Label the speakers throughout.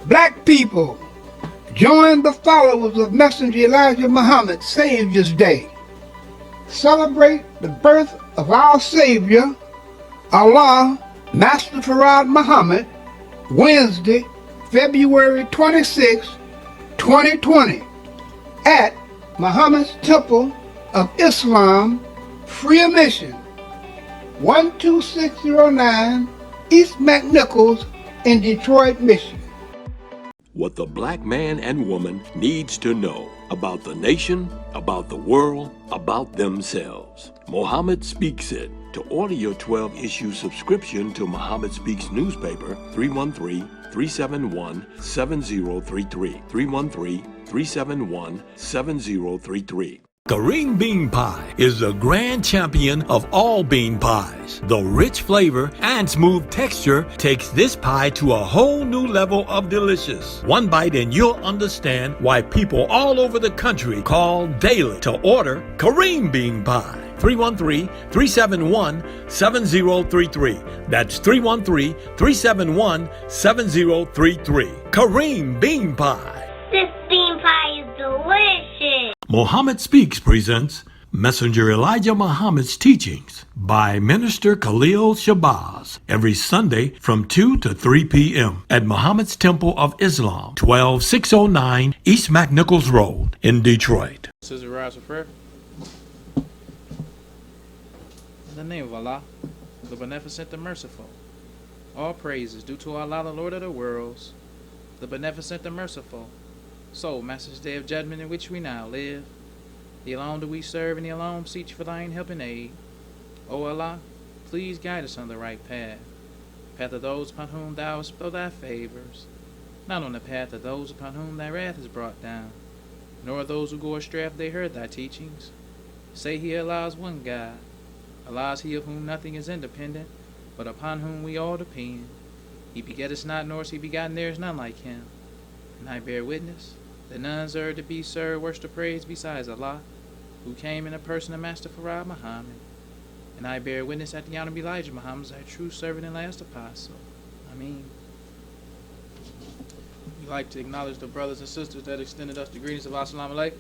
Speaker 1: Black people, join the followers of Messenger Elijah Muhammad's Savior's Day. Celebrate the birth of our Savior, Allah, Master Farad Muhammad, Wednesday, February 26, 2020, at Muhammad's Temple of Islam, Free Admission, 12609 East McNichols in Detroit, Michigan.
Speaker 2: What the black man and woman needs to know about the nation, about the world, about themselves. Muhammad Speaks It. To order your 12-issue subscription to Muhammad Speaks newspaper, 313-371-7033. 313-371-7033. Kareem Bean Pie is the grand champion of all bean pies. The rich flavor and smooth texture takes this pie to a whole new level of delicious. One bite and you'll understand why people all over the country call daily to order Kareem Bean Pie. 313-371-7033. That's 313-371-7033. Kareem Bean Pie.
Speaker 3: This bean pie is delicious.
Speaker 2: Muhammad Speaks presents Messenger Elijah Muhammad's Teachings by Minister Khalil Shabazz every Sunday from 2 to 3 p.m. at Muhammad's Temple of Islam, 12609 East McNichols Road in Detroit.
Speaker 4: Sister, rise for prayer. In the name of Allah, the Beneficent, the Merciful. All praise is due to Allah, the Lord of the worlds, the Beneficent, the Merciful. So, Master's Day of Judgment in which we now live, the alone do we serve, and the alone beseech for thine help and aid. O Allah, please guide us on the right path, path of those upon whom thou hast bestowed thy favors, not on the path of those upon whom thy wrath is brought down, nor those who go astray after they heard thy teachings. Say he, Allah is one God. Allah is he of whom nothing is independent, but upon whom we all depend. He begetteth not, nor is he begotten, there is none like him. And I bear witness that none deserve to be served, worship, or praise besides Allah, who came in the person of Master Farad Muhammad. And I bear witness that the Honorable Elijah Muhammad is our true servant and last apostle. Ameen. We'd like to acknowledge the brothers and sisters that extended us the greetings of Assalamu alaikum.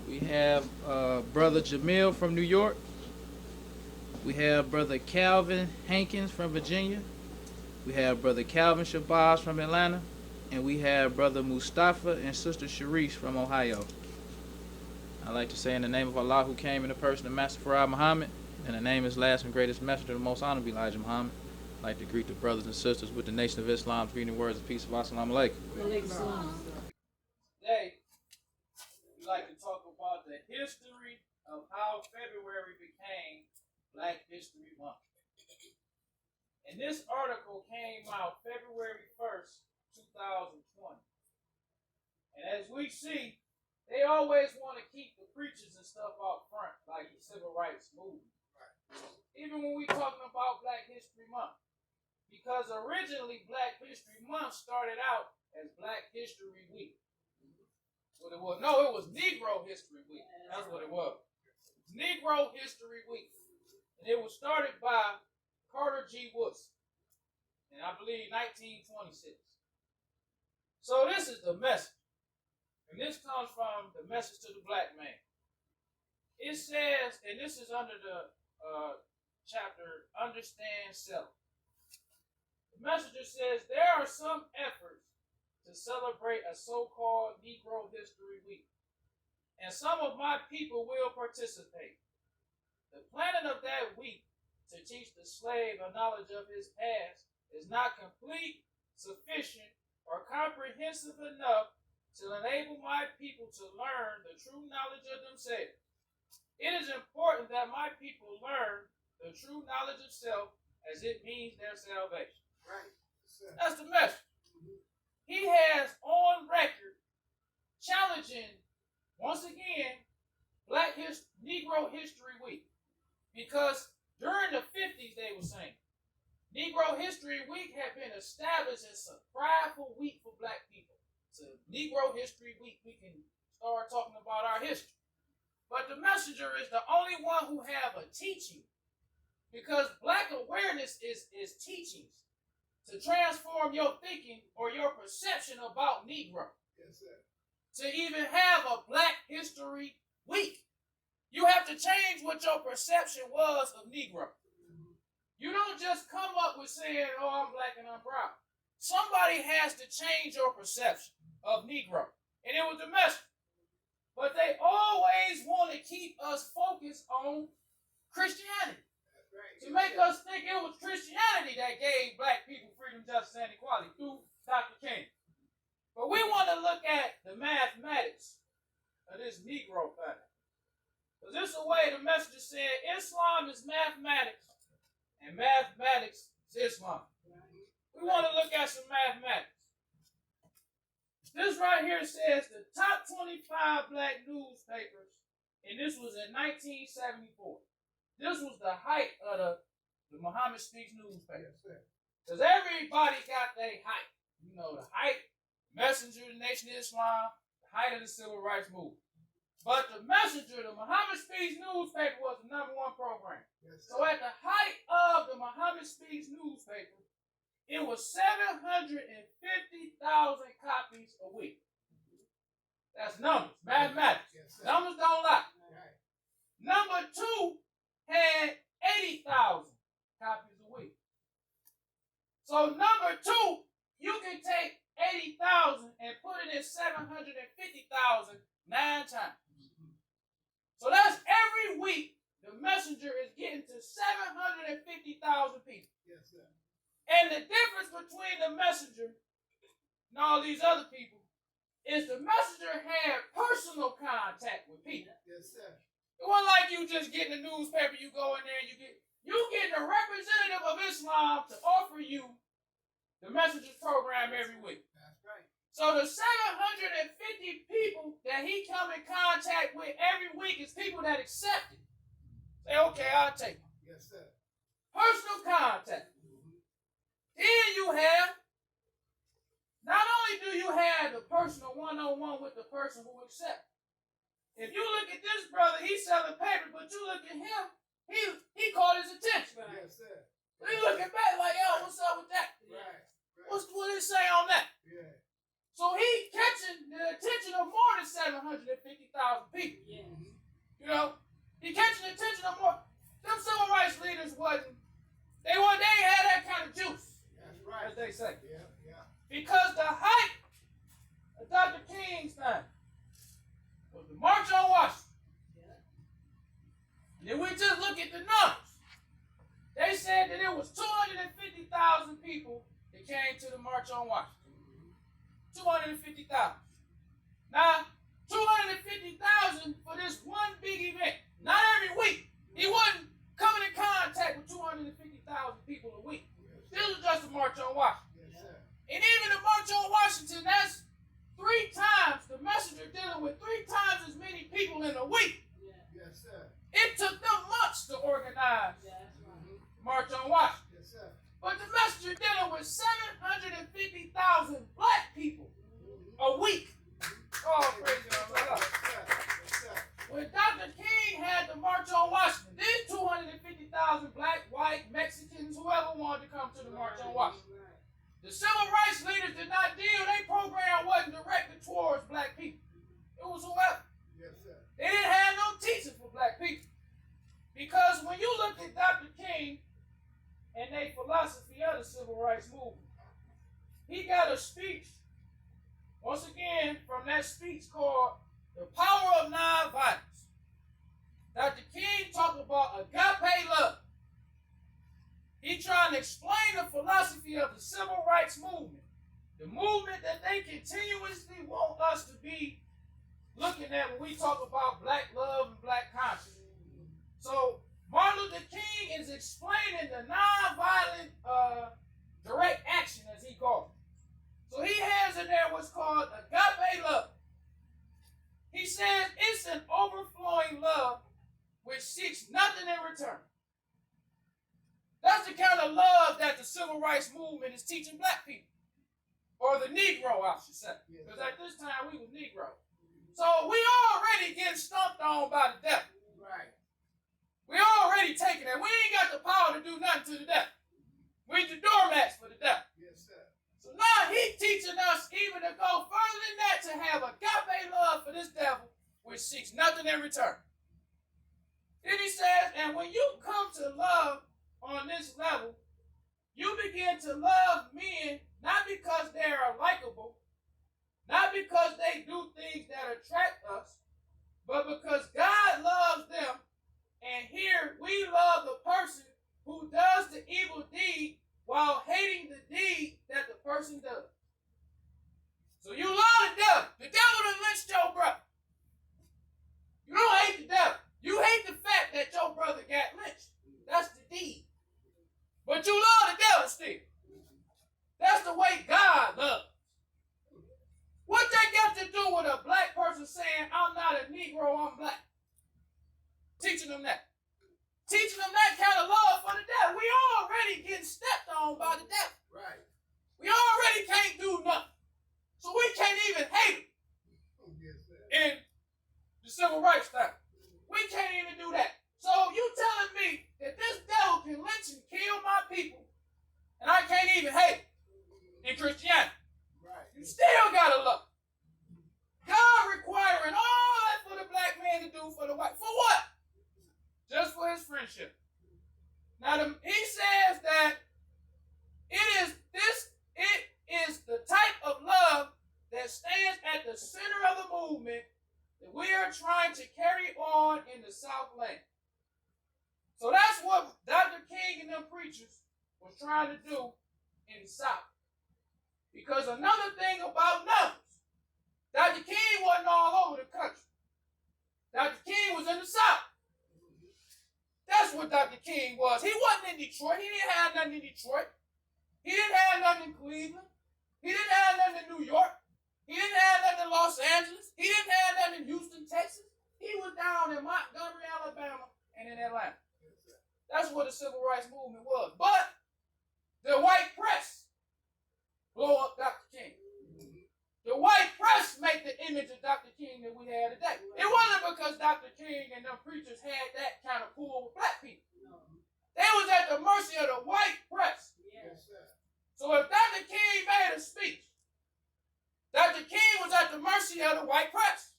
Speaker 4: We have Brother Jamil from New York. We have Brother Calvin Hankins from Virginia. We have Brother Calvin Shabazz from Atlanta. And we have Brother Mustafa and Sister Sharice from Ohio. I'd like to say in the name of Allah, who came in the person of Master Farad Muhammad, and the name of his last and greatest messenger, the most honorable Elijah Muhammad, I'd like to greet the brothers and sisters with the Nation of Islam's greeting words of peace of Assalamu alaikum. Today, we'd like to talk about the history of how February became Black History Month. And this article came out February 1st, 2020. And as we see, they always want to keep the preachers and stuff out front, like the civil rights movement. Right. Even when we're talking about Black History Month. Because originally Black History Month started out as Black History Week. What it was? No, it was Negro History Week. That's what it was. Negro History Week. And it was started by Carter G. Woodson in, I believe, 1926. So this is the message. And this comes from the Message to the Black Man. It says, and this is under the chapter, Understand Self. The messenger says, there are some efforts to celebrate a so-called Negro History Week. And some of my people will participate. The planning of that week to teach the slave a knowledge of his past is not complete, sufficient, or comprehensive enough to enable my people to learn the true knowledge of themselves. It is important that my people learn the true knowledge of self as it means their salvation. Right. That's the message. He has on record challenging, once again, Negro History Week. Because during the 50s, they were saying, Negro History Week had been established as a prideful week for black people. So Negro History Week, we can start talking about our history. But the messenger is the only one who have a teaching. Because black awareness is teachings. to transform your thinking or your perception about Negro.
Speaker 1: Yes, sir.
Speaker 4: To even have a Black History Week, you have to change what your perception was of Negro. You don't just come up with saying, oh, I'm black and I'm proud. Somebody has to change your perception of Negro. And it was the message. But they always want to keep us focused on Christianity. To make us think it was Christianity that gave black people freedom, justice, and equality through Dr. King. But we want to look at the mathematics of this Negro thing. Because this is the way the messenger said Islam is mathematics and mathematics is Islam. We want to look at some mathematics. This right here says the top 25 black newspapers, and this was in 1974. This was the height of the Muhammad Speaks newspaper. Because everybody got their height. You know, the height, Messenger of the Nation of Islam, the height of the Civil Rights Movement. But the Messenger, the Muhammad Speaks newspaper, was the #1 program. So at the height of the Muhammad Speaks newspaper, it was 750,000 copies a week. That's numbers, mathematics. Numbers don't lie. Number 2 had 80,000 copies a week. So number 2, you can take 80,000 and put it in 750,000 9 times. So that's every week the messenger is getting to 750,000 people.
Speaker 1: Yes, sir.
Speaker 4: And the difference between the messenger and all these other people is the messenger had personal contact with people.
Speaker 1: Yes, sir.
Speaker 4: It wasn't like you just getting a newspaper, you go in there and you get a representative of Islam to offer you the messenger's program every week.
Speaker 1: That's right.
Speaker 4: So the 750 people that he come in contact with every week is people that accept it. Say, okay, I'll take it.
Speaker 1: Yes, sir.
Speaker 4: Personal contact. Then you have, not only do you have the personal one-on-one with the person who accepts. If you look at this brother, he's selling paper, but you look at him, he caught his attention.
Speaker 1: Yes, sir.
Speaker 4: So you looking back like, yo, what's up with that?
Speaker 1: Right.
Speaker 4: What did it say on that?
Speaker 1: Yeah.
Speaker 4: So he catching the attention of more than 750,000 people.
Speaker 1: Yeah.
Speaker 4: You know, he catching the attention of more. Them civil rights leaders they ain't had that kind of juice.
Speaker 1: That's right.
Speaker 4: As they say.
Speaker 1: Yeah, yeah.
Speaker 4: Because the height of Dr. King's time was the March on Washington. And then we just look at the numbers. They said that it was 250,000 people that came to the March on Washington. 250,000. Now, 250,000 for this one big event. Not every week. He wasn't coming in contact with 250,000 people a week. This was just a March on Washington.
Speaker 1: Yes, sir.
Speaker 4: And even the March on Washington, that's 3 times, the messenger dealing with 3 times as many people in a week.
Speaker 1: Yes, sir.
Speaker 4: It took them months to organize March on Washington.
Speaker 1: Yes, sir.
Speaker 4: But the messenger dealing with 750,000 black people a week. Oh, praise God.
Speaker 1: Yes, sir.
Speaker 4: When Dr. King had the March on Washington, these 250,000 black, white, Mexicans, whoever wanted to come to the March on Washington. The civil rights leaders did not deal, their program wasn't directed towards black people. It was whoever.
Speaker 1: Yes, sir.
Speaker 4: They didn't have no teaching for black people. Because when you look at Dr. King and their philosophy of the civil rights movement, he got a speech, once again, from that speech called The Power of Nonviolence. Dr. King talked about agape love. He trying to explain the philosophy of the civil rights movement, the movement that they continuously want us to be looking at when we talk about black love and black conscience. So Martin Luther King is explaining the nonviolent direct action, as he called it. So he has in there what's called agape love. He says it's an overflowing love which seeks nothing in return. That's the kind of love that the civil rights movement is teaching black people. Or the Negro, I should say. Because at this time we were Negro. So we already getting stumped on by the devil.
Speaker 1: Right.
Speaker 4: We already taking it. We ain't got the power to do nothing to the devil. We the doormats for the devil. he's teaching us even to go further than that, to have agape love for this devil, which seeks nothing in return. Then he says, and when you come to love on this level, you begin to love men not because they are likable, not because they do things that attract us, but because God loves them. And here we love the person who does the evil deed while hating the deed that the person does. So you love the devil. The devil done lynched your brother. You don't hate the devil. You hate the fact that your brother got lynched. That's the deed. But you love the devil still. That's the way God loves. What that got to do with a black person saying, I'm not a Negro, I'm black? Teaching them that. Teaching them that kind of love for the devil. We already getting stepped on by the devil.
Speaker 5: Right.
Speaker 4: We already can't do nothing. So we can't even hate him. In the civil rights time. We can't even do that. So you telling me that this devil can lynch and kill my people, and I can't even hate him in Christianity?
Speaker 5: Right.
Speaker 4: You still gotta love. God requiring all that for the black man to do for the white. For what? Just for his friendship. Now he says that it is the type of love that stands at the center of the movement that we are trying to carry on in the Southland. So that's what Dr. King and them preachers was trying to do in the South. Because another thing about numbers, Dr. King wasn't all over the country. Dr. King was in the South. That's what Dr. King was. He wasn't in Detroit. He didn't have nothing in Detroit. He didn't have nothing in Cleveland. He didn't have nothing in New York. He didn't have nothing in Los Angeles. He didn't have nothing in Houston, Texas. He was down in Montgomery, Alabama, and in Atlanta. That's what the civil rights movement was. But the white press blow up Dr. King. The white press make the image of Dr. King that we have today. It wasn't because Dr. King and them preachers had that kind of pull with black people. They was at the mercy of the white press.
Speaker 5: Yes, sir.
Speaker 4: So if Dr. King made a speech, Dr. King was at the mercy of the white press.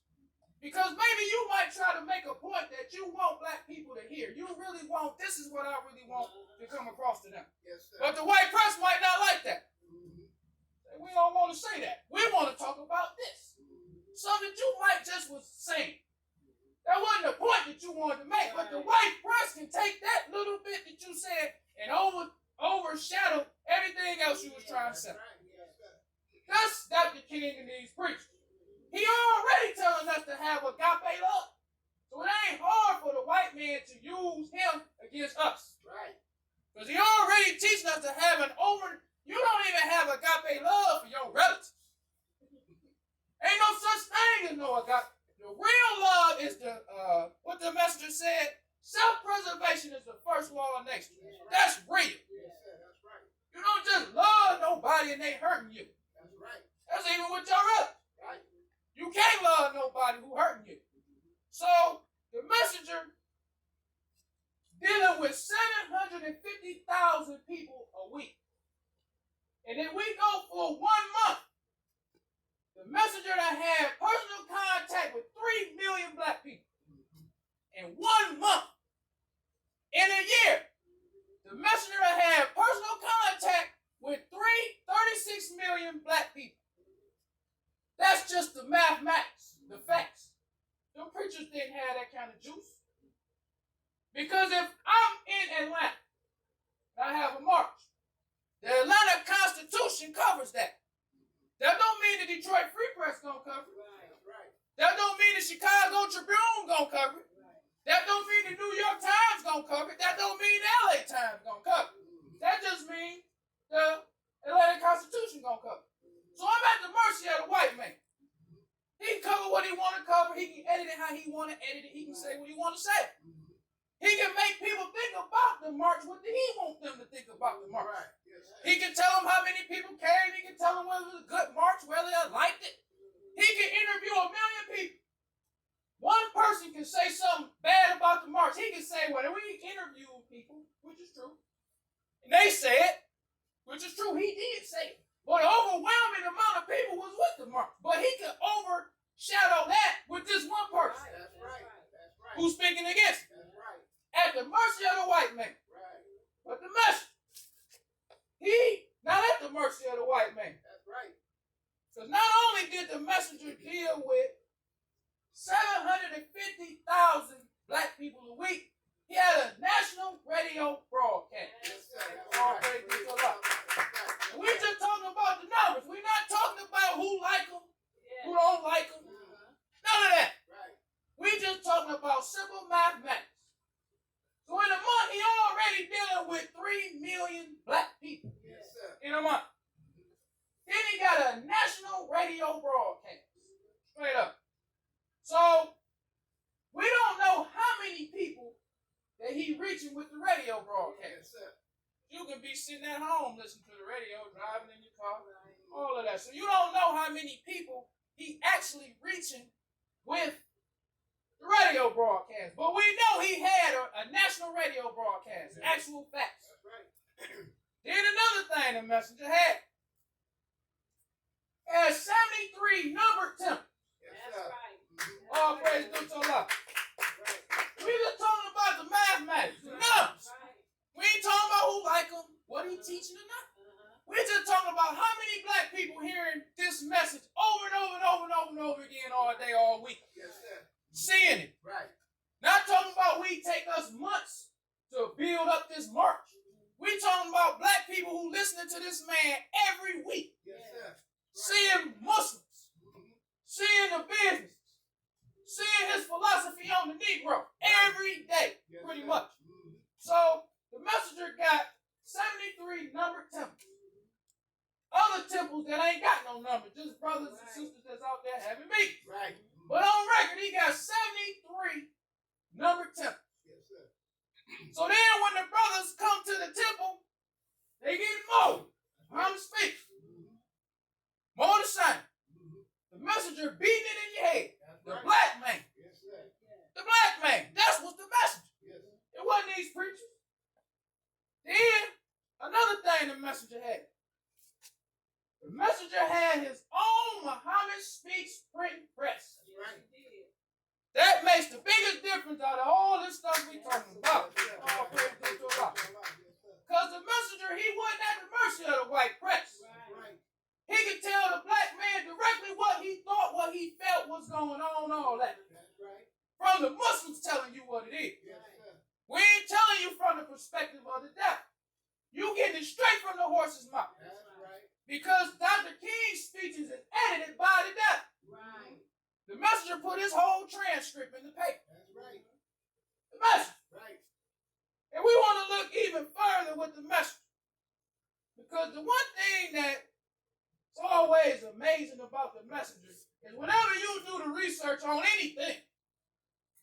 Speaker 4: Because maybe you might try to make a point that you want black people to hear. You really want, this is what I really want to come across to them.
Speaker 5: Yes, sir.
Speaker 4: But the white press might not like that. We don't want to say that. We want to talk about this. Something that you might just was saying. That wasn't the point that you wanted to make. But the white press can take that little bit that you said and overshadow everything else you was trying to say. That's Dr. King and these preachers. He already telling us to have agape love. So it ain't hard for the white man to use him against us.
Speaker 5: Right.
Speaker 4: Because he already teaching us to have you don't even have agape love for your relatives. Ain't no such thing as no agape. The real love is what the messenger said, self-preservation is the first law of nature. That's real.
Speaker 5: Yes, sir. That's right.
Speaker 4: You don't just love nobody and they hurting you.
Speaker 5: That's right.
Speaker 4: That's even with your relatives.
Speaker 5: Right.
Speaker 4: You can't love nobody who hurting you. So the messenger dealing with 750,000 people a week. And then we go for 1 month. The messenger that had personal contact with 3 million black people. In 1 month. In a year. The messenger that had personal contact with 36 million black people. That's just the mathematics, the facts. Them preachers didn't have that kind of juice. Because if I'm in Atlanta, and I have a march, the Atlanta Constitution covers that. That don't mean the Detroit Free Press gonna cover it.
Speaker 5: Right.
Speaker 4: That don't mean the Chicago Tribune gonna cover it. That don't mean the New York Times gonna cover it. That don't mean the LA Times gonna cover it. That just means the Atlanta Constitution gonna cover it. So I'm at the mercy of the white man. He can cover what he want to cover. He can edit it how he want to edit it. He can say what he want to say. He can make people think about the march what he want them to think about the march.
Speaker 5: Right. Yes,
Speaker 4: He can tell them how many people came. He can tell them whether it was a good march, whether they liked it. He can interview 1 million people. One person can say something bad about the march. He can say, well, we interviewed people, which is true. And they said, which is true. He did say it. But an overwhelming amount of people was with the march. But he could overshadow that with this one person.
Speaker 5: That's right. That's right.
Speaker 4: Who's speaking against him.
Speaker 5: That's right.
Speaker 4: At the mercy of the white man.
Speaker 5: Right.
Speaker 4: But the messenger, he not at the mercy of the white man.
Speaker 5: That's right.
Speaker 4: Because not only did the messenger deal with 750,000 black people a week, he had a national radio broadcast.
Speaker 5: Yes, sir.
Speaker 4: All praise be to God. And we just talking about the numbers. We're not talking about who like them, who don't like them. None of that.
Speaker 5: Right.
Speaker 4: We just talking about simple mathematics. So in a month, he already dealing with 3 million black people.
Speaker 5: Yes, sir.
Speaker 4: In a month. Then he got a national radio broadcast. Straight up. So we don't know how many people that he reaching with the radio broadcast.
Speaker 5: Yes, sir.
Speaker 4: You can be sitting at home listening to the radio, driving in your car, all of that. So you don't know how many people he actually reaching with the radio broadcast. But we know he had a national radio broadcast. Actual facts.
Speaker 5: That's right.
Speaker 4: Then another thing the messenger had 73 numbered temples.
Speaker 5: Yes, sir.
Speaker 4: All praise to Allah. We just talking about the mathematics, the numbers. We ain't talking about who like him, what he teaching or not. We just talking about how many black people hearing this message over and over and over and over and over again all day, all week.
Speaker 5: Yes, sir.
Speaker 4: Seeing it.
Speaker 5: Right.
Speaker 4: Not talking about we take us months to build up this march. We talking about black people who listening to this man every week.
Speaker 5: Yes, sir.
Speaker 4: Seeing Muslims. Seeing the business. Seeing his philosophy on the Negro every day,
Speaker 5: Yes,
Speaker 4: pretty
Speaker 5: sir.
Speaker 4: much. So the messenger got 73 numbered temples. Other temples that ain't got no number, just brothers and sisters that's out there having meetings.
Speaker 5: Right.
Speaker 4: But on record, he got 73 numbered temples.
Speaker 5: Yes, sir.
Speaker 4: So then when the brothers come to the temple, they get more. I'm speaking. More the same. The messenger beating it in your head.
Speaker 5: That's
Speaker 4: The
Speaker 5: right.
Speaker 4: black man.
Speaker 5: Yes, sir.
Speaker 4: The black man. That's what's the messenger.
Speaker 5: Yes.
Speaker 4: It wasn't these preachers. Then, another thing the messenger had. The messenger had his own Muhammad Speaks printing press.
Speaker 5: That's right.
Speaker 4: That makes the biggest difference out of all this stuff we talking about. All praise be to Allah. Because the messenger, he wasn't at the mercy of the white press.
Speaker 5: Right.
Speaker 4: He could tell the black man directly what he thought, what he felt was going on, all that.
Speaker 5: That's right.
Speaker 4: From the Muslims telling you what it is.
Speaker 5: Yes, sir.
Speaker 4: We ain't telling you from the perspective of the devil. You getting it straight from the horse's mouth.
Speaker 5: That's right.
Speaker 4: Because Dr. King's speeches is edited by the devil.
Speaker 5: Right.
Speaker 4: The messenger put his whole transcript in the paper.
Speaker 5: That's right.
Speaker 4: The messenger.
Speaker 5: Right.
Speaker 4: And we want to look even further with the messenger. Because the one thing that's always amazing about the messenger is whenever you do the research on anything,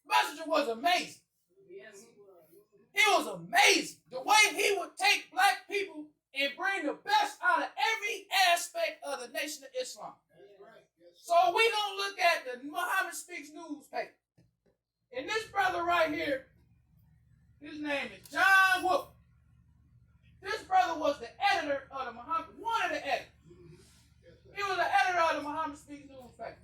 Speaker 4: messenger was amazing.
Speaker 5: Yes, he was.
Speaker 4: He was amazing. The way he would take black people and bring the best out of every aspect of the Nation of Islam.
Speaker 5: That's right. Yes, sir.
Speaker 4: So we gonna look at the Muhammad Speaks newspaper. And this brother right here, his name is John Wolf. This brother was the editor of the Muhammad, one of the editors.
Speaker 5: Yes, sir.
Speaker 4: He was the editor of the Muhammad Speaks newspaper.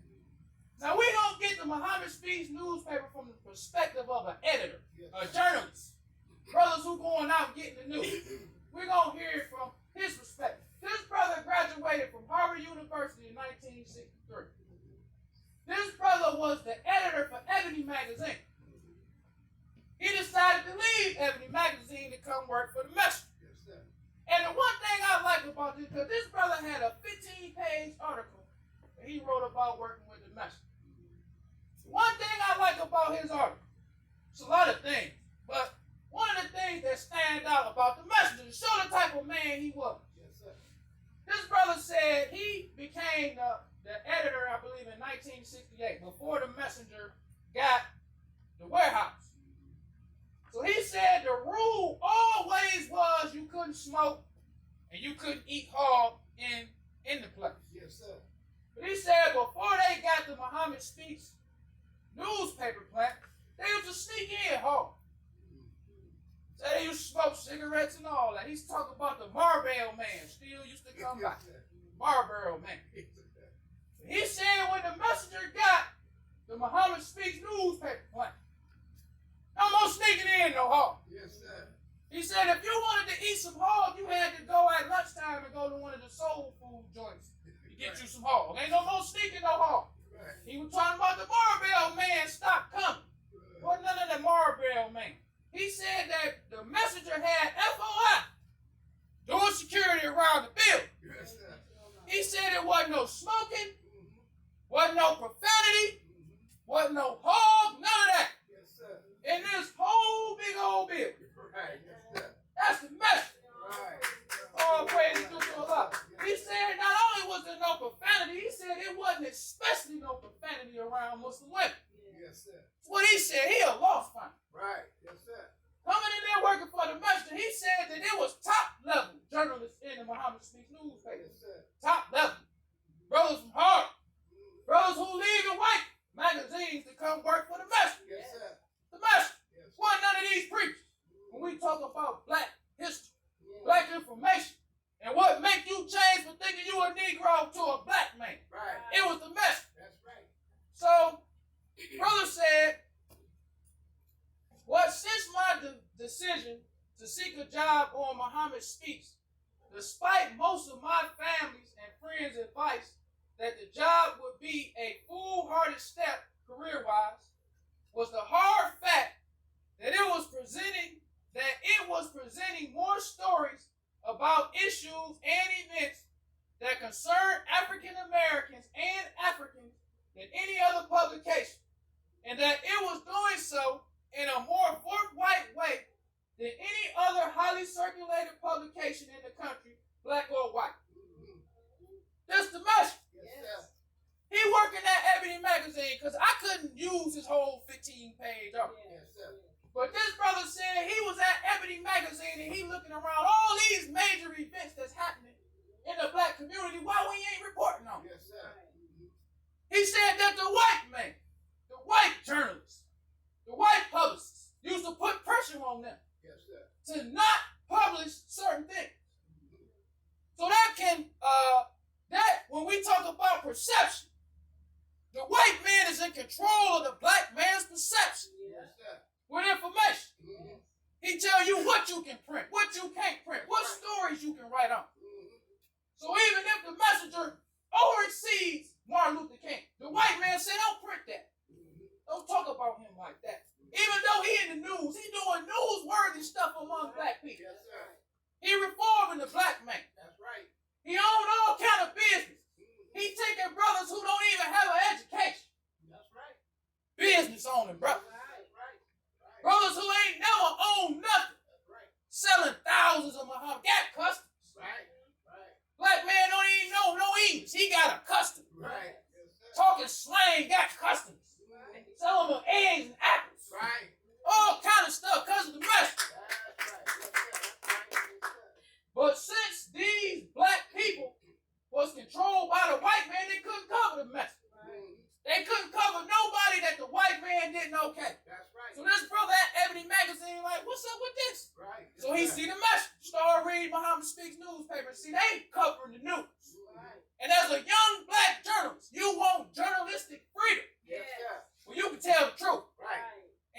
Speaker 4: Now we gonna get the Muhammad Speaks newspaper from the perspective of an editor,
Speaker 5: Yes.
Speaker 4: a journalist, brothers who going out getting the news. We're gonna hear it from his perspective. This brother graduated from Harvard University in 1963. This brother was the editor for Ebony magazine. He decided to leave Ebony magazine to come work for the Messenger.
Speaker 5: Yes, sir.
Speaker 4: And the one thing I like about this, because this brother had a 15-page article that he wrote about working with the Messenger. One thing I like about his article, it's a lot of things, but one of the things that stand out about the Messenger, to show the type of man he was.
Speaker 5: Yes, sir.
Speaker 4: This brother said he became the editor, I believe, in 1968, before the Messenger got the warehouse. So he said the rule always was you couldn't smoke and you couldn't eat hog in the place.
Speaker 5: Yes, sir.
Speaker 4: But he said before they got the Muhammad Speaks newspaper plant, they used to sneak in hog. Said they used to smoke cigarettes and all that. He's talking about the Marbell man still used to come by.
Speaker 5: Yes, sir.
Speaker 4: Marlboro man. He said when the messenger got the Muhammad Speaks newspaper plant, no more sneaking in no hog.
Speaker 5: Yes, sir.
Speaker 4: He said if you wanted to eat some hog, you had to go at lunchtime and go to one of the soul food joints to get you some hog. Ain't no more sneaking no hog.
Speaker 5: Right.
Speaker 4: He was talking about the Marlboro man stopped coming. Wasn't none of the Marlboro man. He said that the messenger had FOI doing security around the building.
Speaker 5: Yes, sir.
Speaker 4: He said it wasn't no smoking, wasn't no profanity, wasn't no hog, none of that.
Speaker 5: Yes, sir.
Speaker 4: In this whole big old building.
Speaker 5: Right. Yes, sir.
Speaker 4: That's the message.
Speaker 5: Right.
Speaker 4: Oh, praise to Allah. He said not only was there no profanity, he said it wasn't especially no profanity around Muslim women.
Speaker 5: Yes, sir.
Speaker 4: That's what he said. He a lost finder.
Speaker 5: Right. Yes, sir.
Speaker 4: Coming in there working for the messenger, he said that it was top level journalists in the Muhammad Speaks newspaper.
Speaker 5: Yes, sir.
Speaker 4: Top level. Brothers from Harvard. Brothers who leave in white magazines to come work for the messenger.
Speaker 5: Yes, sir.
Speaker 4: The messenger.
Speaker 5: Yes, sir.
Speaker 4: Wasn't none of these preachers. When we talk about black history, black information, and what make you change from thinking you a Negro to a black man,
Speaker 5: Right.
Speaker 4: it was the messenger.
Speaker 5: That's right.
Speaker 4: So, brother said, well, since my decision to seek a job on Muhammad Speaks, despite most of my family's and friends' advice that the job would be a foolhardy step career-wise, was the hard fact that it was presenting more stories about issues and events that concern African Americans and Africans than any other publication, and that it was doing so in a more forthright way than any other highly circulated publication in the country, black or white. That's the message.
Speaker 5: Yes, sir.
Speaker 4: He working at Ebony magazine because I couldn't use his whole 15-page article.
Speaker 5: Yes, sir.
Speaker 4: But this brother said he was at Ebony magazine and he looking around all these major events that's happening in the black community. Why we ain't reporting on it?
Speaker 5: Yes, sir.
Speaker 4: He said that the white man, the white journalists, the white publicists used to put pressure on them
Speaker 5: Yes, sir.
Speaker 4: to not publish certain things. So that can, when we talk about perception, the white man is in control of the black man's perception
Speaker 5: Yes, sir.
Speaker 4: with information.
Speaker 5: Mm-hmm.
Speaker 4: He tell you what you can print, what you can't print, what stories you can write on. So even if the messenger oversees Martin Luther King, the white man said, don't print that. Don't talk about him like that. Even though he in the news, he doing newsworthy stuff among black people.
Speaker 5: Yes, sir.
Speaker 4: He reforming the black man.
Speaker 5: That's right.
Speaker 4: He own all kind of business. He taking brothers who don't even have an education.
Speaker 5: That's right.
Speaker 4: Business owning brothers.
Speaker 5: Right. Right.
Speaker 4: Brothers who ain't never owned nothing.
Speaker 5: That's right.
Speaker 4: Selling thousands of Muhammad. Got customers.
Speaker 5: Right. Right.
Speaker 4: Black man don't even know no English. He got a customer.
Speaker 5: Right. Yes, sir.
Speaker 4: Talking slang, got customers.
Speaker 5: Right.
Speaker 4: Selling them eggs and apples.
Speaker 5: Right.
Speaker 4: All kind of stuff because of the message.
Speaker 5: That's right. Yes, sir. That's right. Yes, sir.
Speaker 4: But since these black people was controlled by the white man, they couldn't cover the message. They couldn't cover nobody that the white man didn't okay.
Speaker 5: That's right.
Speaker 4: So this brother at Ebony magazine like, what's up with this?
Speaker 5: Right. Yes,
Speaker 4: So he
Speaker 5: sir.
Speaker 4: see the message. Start reading Muhammad Speaks newspaper. See, they covering the news.
Speaker 5: Right.
Speaker 4: And as a young black journalist, you want journalistic freedom.
Speaker 5: Yes, sir.
Speaker 4: Well, you can tell the truth.
Speaker 5: Right.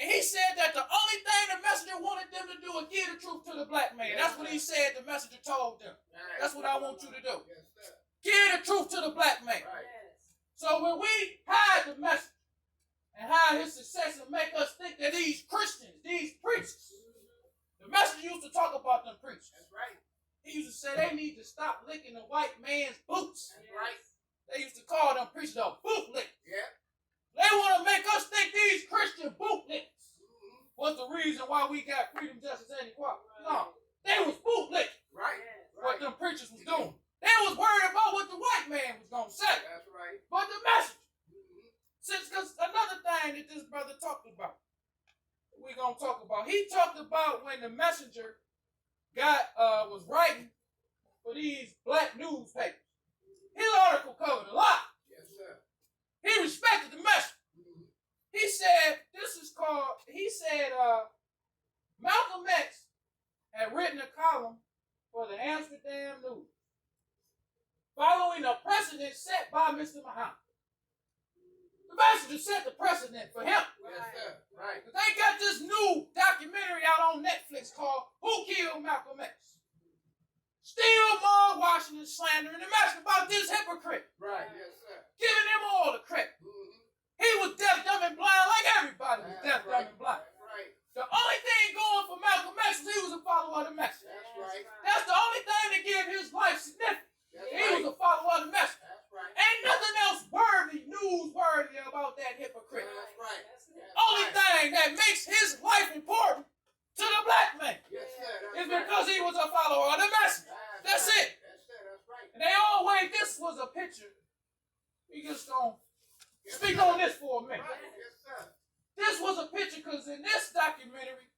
Speaker 4: And he said that the only thing the messenger wanted them to do was give the truth to the black man. That's what he said the messenger told them.
Speaker 5: Right.
Speaker 4: That's what I want you to do.
Speaker 5: Yes, sir.
Speaker 4: Give the truth to the black man.
Speaker 5: Right.
Speaker 4: So when we hide the message and hide his success and make us think that these Christians, these preachers, the messenger used to talk about them preachers.
Speaker 5: That's right.
Speaker 4: He used to say they need to stop licking the white man's boots.
Speaker 5: That's right.
Speaker 4: They used to call them preachers a bootlick.
Speaker 5: Yeah.
Speaker 4: They want to make us think these Christian bootlicks was the reason why we got freedom, justice, and equality. No, they was bootlicking
Speaker 5: Right.
Speaker 4: what
Speaker 5: Right.
Speaker 4: them preachers was doing. They was worried about what the white man was going to say.
Speaker 5: That's right.
Speaker 4: But the message, because another thing that this brother talked about, we're going to talk about. He talked about when the messenger was writing for these black newspapers. His article covered a lot.
Speaker 5: Yes, sir.
Speaker 4: He respected the message. He said, Malcolm X had written a column for the Amsterdam News following a precedent set by Mr. Muhammad. The messenger set the precedent for him.
Speaker 5: Yes, sir. Right.
Speaker 4: They got this new documentary out on Netflix called Who Killed Malcolm X? Still more Washington slandering and messing about this hypocrite,
Speaker 5: Right. Yes, sir.
Speaker 4: giving him all the credit.
Speaker 5: Mm-hmm.
Speaker 4: He was deaf, dumb, and blind like everybody was deaf, dumb, and blind.
Speaker 5: That's right.
Speaker 4: The only thing going for Malcolm X was he was a follower of the message.
Speaker 5: That's right.
Speaker 4: That's the only thing that gave his life significance.
Speaker 5: That's
Speaker 4: He
Speaker 5: right.
Speaker 4: was a follower of the message.
Speaker 5: That's right.
Speaker 4: Ain't nothing else newsworthy about that hypocrite.
Speaker 5: That's right.
Speaker 4: Only thing that makes his life important to the black man
Speaker 5: Yes, sir.
Speaker 4: is because he was a follower of the message. That's it.
Speaker 5: That's it. That's right.
Speaker 4: And they always, this was a picture. We just gonna speak on this for a minute.
Speaker 5: Right. Yes, sir.
Speaker 4: This was a picture because in this documentary,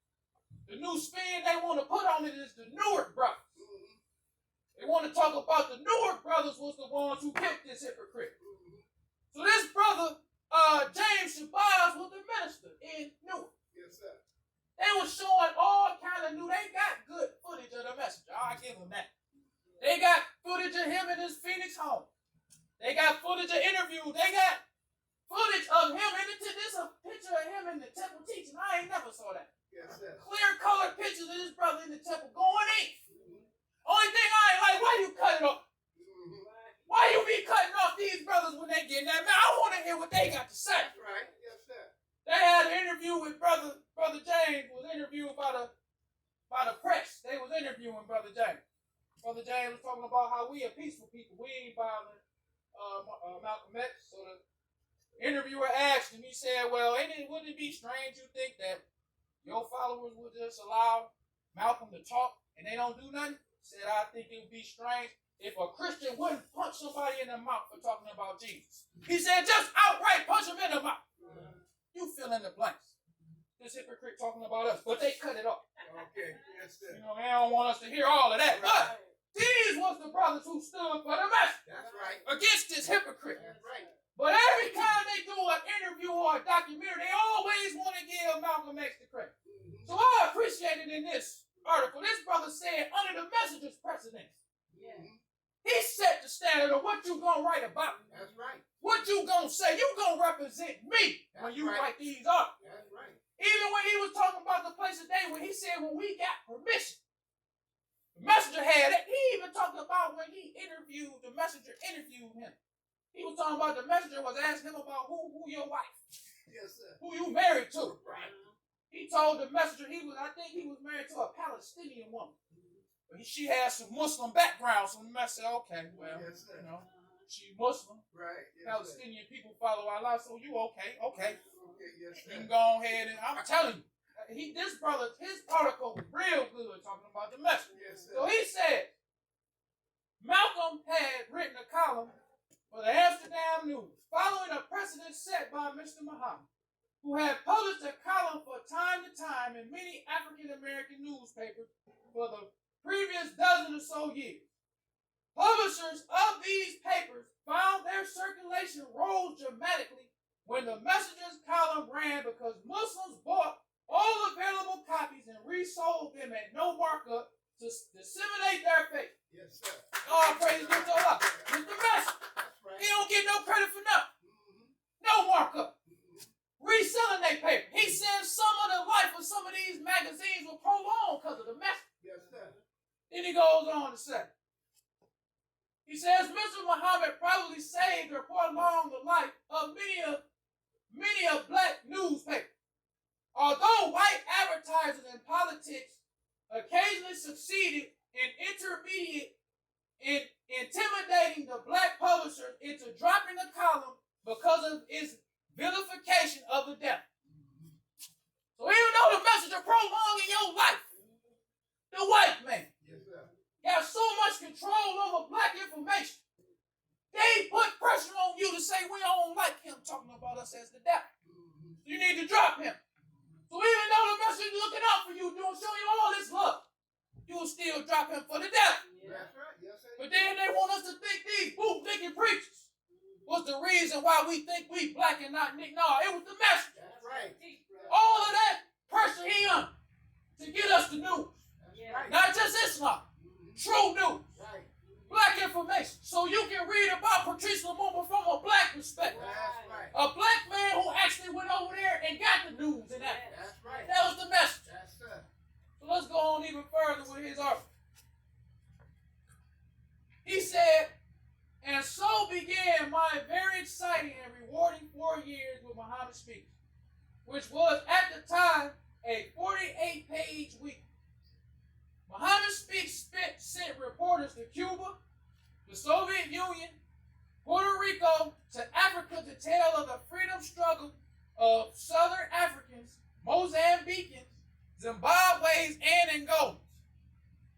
Speaker 4: the new spin they want to put on it is the Newark brothers.
Speaker 5: Mm-hmm.
Speaker 4: They want to talk about the Newark brothers was the ones who killed this hypocrite.
Speaker 5: Mm-hmm.
Speaker 4: So this brother, James Shabazz, was the minister in Newark.
Speaker 5: Yes, sir.
Speaker 4: They were showing all kind of new. They got good footage of the messenger. I give them that. They got footage of him in his Phoenix home. They got footage of interviews. They got footage of him in the this a picture of him in the temple teaching. I ain't never saw that.
Speaker 5: Yes, sir.
Speaker 4: Clear colored pictures of this brother in the temple going in.
Speaker 5: Mm-hmm.
Speaker 4: Only thing I ain't like, why you cut it off?
Speaker 5: Mm-hmm.
Speaker 4: Why you be cutting off these brothers when they getting that? Man, I want to hear what they got to say.
Speaker 5: That's right. Yes, sir.
Speaker 4: They had an interview with Brother James was interviewed by the press. They was interviewing Brother James. Brother James was talking about how we are peaceful people. We ain't bothering Malcolm X. So the interviewer asked him, he said, well, wouldn't it be strange you think that your followers would just allow Malcolm to talk and they don't do nothing? He said, I think it would be strange if a Christian wouldn't punch somebody in the mouth for talking about Jesus. He said, just outright punch him in the mouth. You fill in the blanks. This hypocrite talking about us, but they cut it off.
Speaker 5: Okay. Yes, sir.
Speaker 4: You know, they don't want us to hear all of that. But these was the brothers who stood for the message
Speaker 5: That's right.
Speaker 4: against this hypocrite.
Speaker 5: That's right.
Speaker 4: But every time they do an interview or a documentary, they always want to give Malcolm X the credit.
Speaker 5: Mm-hmm.
Speaker 4: So I appreciated in this article, this brother said, under the messenger's precedence,
Speaker 5: Mm-hmm.
Speaker 4: he set the standard of what you gonna write about.
Speaker 5: That's right.
Speaker 4: What you gonna say? You gonna represent me when you write these articles.
Speaker 5: That's right.
Speaker 4: Even when he was talking about the place today, when he said, when we got permission, the messenger had it. He even talked about when he interviewed, the messenger interviewed him. He was talking about the messenger was asking him about who your wife,
Speaker 5: Yes, sir.
Speaker 4: who you married to.
Speaker 5: Right.
Speaker 4: He told the messenger I think he was married to a Palestinian woman. But she had some Muslim background, so the messenger said, okay, well,
Speaker 5: Yes, sir.
Speaker 4: you know, she Muslim.
Speaker 5: Right. Yes, sir.
Speaker 4: Palestinian people follow Allah, so you okay.
Speaker 5: Okay. Yes,
Speaker 4: You
Speaker 5: sir.
Speaker 4: can go ahead and I'm telling you, this brother, his article was real good talking about the message.
Speaker 5: Yes, sir.
Speaker 4: So he said, Malcolm had written a column for the Amsterdam News following a precedent set by Mr. Muhammad, who had published a column for time to time in many African American newspapers for the previous dozen or so years. Publishers of these papers found their circulation rose dramatically when the Messenger's column ran because Muslims bought all available copies and resold them at no markup to disseminate their faith.
Speaker 5: Yes, sir.
Speaker 4: All praise be to Allah. It's the message.
Speaker 5: That's right.
Speaker 4: He don't get no credit for nothing.
Speaker 5: Mm-hmm.
Speaker 4: No markup.
Speaker 5: Mm-hmm.
Speaker 4: Reselling their paper. He said some of the life of some of these magazines were prolonged because of the message.
Speaker 5: Yes, sir.
Speaker 4: Then he goes on to say, he says Mr. Muhammad probably saved or prolonged the life of many of black newspapers. Although white advertisers and politics occasionally succeeded in intimidating the black publisher into dropping the column because of its vilification of the devil. So even though the messenger prolonging your life, the white man
Speaker 5: Yes, sir.
Speaker 4: got so much control over black information, they put pressure on you to say we don't like him talking about us as the devil.
Speaker 5: Mm-hmm.
Speaker 4: You need to drop him. So even though the messenger looking out for you, doing show you all this love, you will still drop him for the devil.
Speaker 5: That's right. Yes, sir.
Speaker 4: But then they want us to think these boot-licking preachers was the reason why we think we black and not Nick. No, it was the messenger.
Speaker 5: That's right.
Speaker 4: All of that pressure he under to get us the news.
Speaker 5: That's right.
Speaker 4: Not just Islam.
Speaker 5: Mm-hmm.
Speaker 4: True news.
Speaker 5: Right.
Speaker 4: Black information. information. So you can read about Patrice Lumumba from a black perspective.
Speaker 5: That's right.
Speaker 4: A black man who actually went over there and got the news in Africa.
Speaker 5: That's right.
Speaker 4: That was the message.
Speaker 5: That's it.
Speaker 4: So let's go on even further with his article. He said, and so began my very exciting and rewarding 4 years with Muhammad Speaks, which was at the time a 48-page week. Muhammad Speaks sent reporters to Cuba, the Soviet Union, Puerto Rico, to Africa to tell of the freedom struggle of Southern Africans, Mozambicans, Zimbabweans, and Angolans,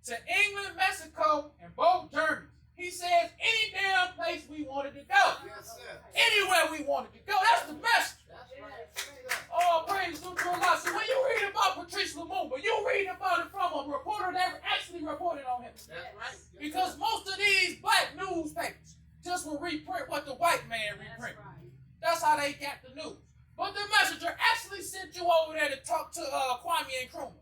Speaker 4: to England, Mexico, and both Germans. He says any damn place we wanted to go.
Speaker 5: Yes, sir.
Speaker 4: Anywhere we wanted to go. That's the message.
Speaker 5: That's right.
Speaker 4: Oh, praise to Allah. So when you read about Patrice Lumumba, you read about it from a reporter that actually reported on him.
Speaker 5: That's right.
Speaker 4: Because most of these black newspapers just will reprint what the white man reprint. That's how they got the news. But the messenger actually sent you over there to talk to Kwame Nkrumah.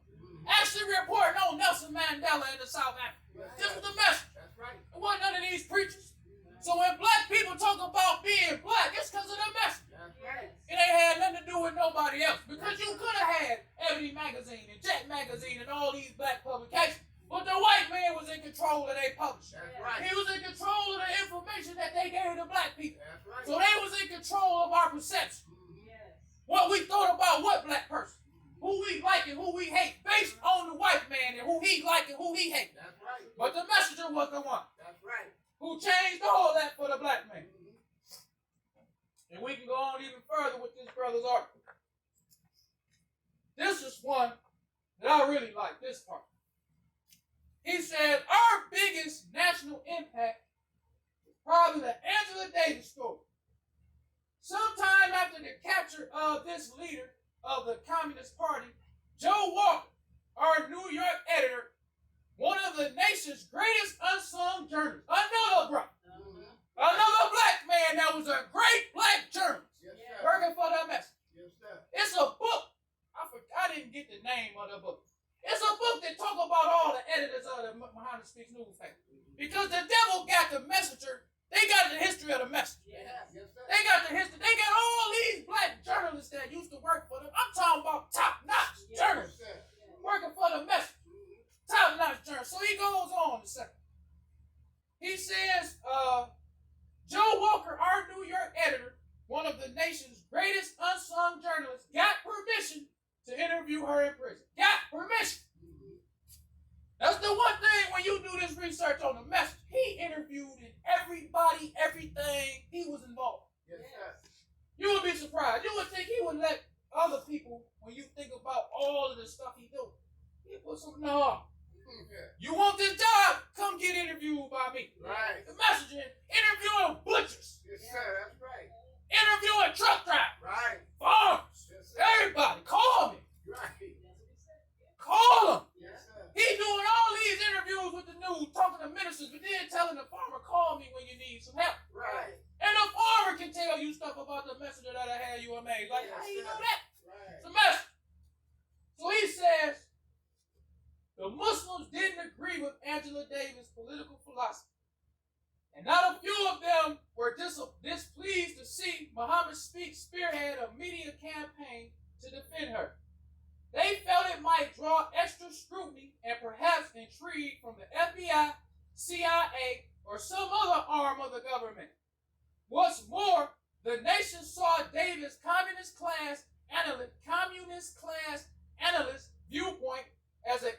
Speaker 4: Actually reporting on Nelson Mandela in the South Africa. This was the message.
Speaker 5: That's right.
Speaker 4: It wasn't none of these preachers. So when black people talk about being black, it's because of the message.
Speaker 5: That's right.
Speaker 4: It ain't had nothing to do with nobody else. Because you could have had Ebony Magazine and Jet Magazine and all these black publications. But the white man was in control of their publishing.
Speaker 5: That's right.
Speaker 4: He was in control of the information that they gave to black people.
Speaker 5: That's right.
Speaker 4: So they was in control of our perception. What we thought about what black person. Who we like and who we hate. Based on the white man and who he like and who he hate.
Speaker 5: That's right.
Speaker 4: But the messenger was the one
Speaker 5: That's right.
Speaker 4: who changed all that for the black man. And we can go on even further with this brother's article. This is one that I really like, this part. He said, our biggest national impact is probably the Angela Davis story. Sometime after the capture of this leader of the Communist Party, Joe Walker, our New York editor, one of the nation's greatest unsung journalists, another black man that was a great black journalist,
Speaker 5: Yes, sir.
Speaker 4: working for the message.
Speaker 5: Yes, sir.
Speaker 4: It's a book. I didn't get the name of the book. It's a book that talk about all the editors of the Muhammad Speaks newspaper. Because the devil got the messenger. They got the history of the message.
Speaker 5: Yes, sir.
Speaker 4: They got the history. They got all these black journalists that used to work for them. I'm talking about top-notch
Speaker 5: Yes,
Speaker 4: journalists
Speaker 5: sir.
Speaker 4: working for the message. Top-notch journalists. So he goes on to say. He says, Joe Walker, our New York editor, one of the nation's greatest unsung journalists, got permission to interview her in prison. Got permission. That's the one thing when you do this research on the message. He interviewed everybody, everything. He was involved.
Speaker 5: Yes, sir.
Speaker 4: You would be surprised. You would think he would let other people, when you think about all of the stuff he do, he put something on. You want this job? Come get interviewed by me.
Speaker 5: Right.
Speaker 4: The messenger interviewing butchers,
Speaker 5: Yes, sir. That's right.
Speaker 4: interviewing truck drivers,
Speaker 5: Right.
Speaker 4: farmers,
Speaker 5: Yes, sir.
Speaker 4: everybody. Call me.
Speaker 5: Right.
Speaker 4: Call him.
Speaker 5: Yes, sir.
Speaker 4: He doing all these interviews with the news, talking to ministers, but then telling the farmer, call me when you need some help.
Speaker 5: Right.
Speaker 4: And the farmer can tell you stuff about the messenger that I had you amazed. Like, how you know that?
Speaker 5: Right.
Speaker 4: It's a message. So he says, the Muslims didn't agree with Angela Davis' political philosophy. And not a few of them were displeased to see Muhammad spearhead a media campaign to defend her. They felt it might draw extra scrutiny and perhaps intrigue from the FBI, CIA, or some other arm of the government. What's more, the nation saw Davis' communist class analyst viewpoint as an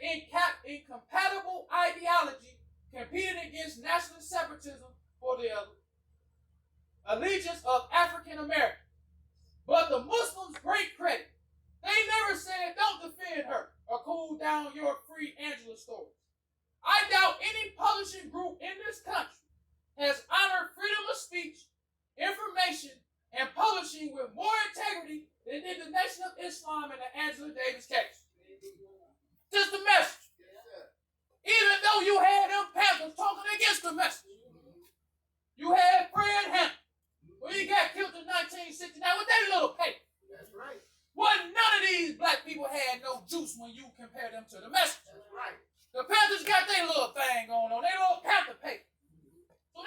Speaker 4: incompatible ideology competing against national separatism for the allegiance of African Americans. But the Muslims' great credit, they never said don't defend her or cool down your free Angela stories. I doubt any publishing group in this country has honored freedom of speech, information, and publishing with more integrity than did the Nation of Islam in the Angela Davis case. Just the message.
Speaker 5: Yes, sir.
Speaker 4: Even though you had them Panthers talking against the message. You had Fred Hampton, when he got killed in 1969 with that little paper.
Speaker 5: That's right.
Speaker 4: Wasn't none of these black people had no juice when you compare them to the message.
Speaker 5: That's right.
Speaker 4: The Panthers got their little thing going on, their little Panther paper. So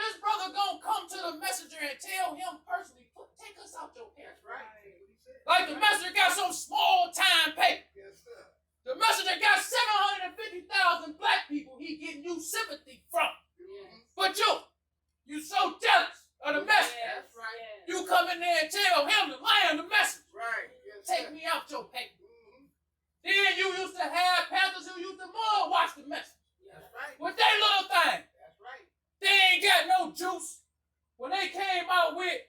Speaker 4: juice when they came out with,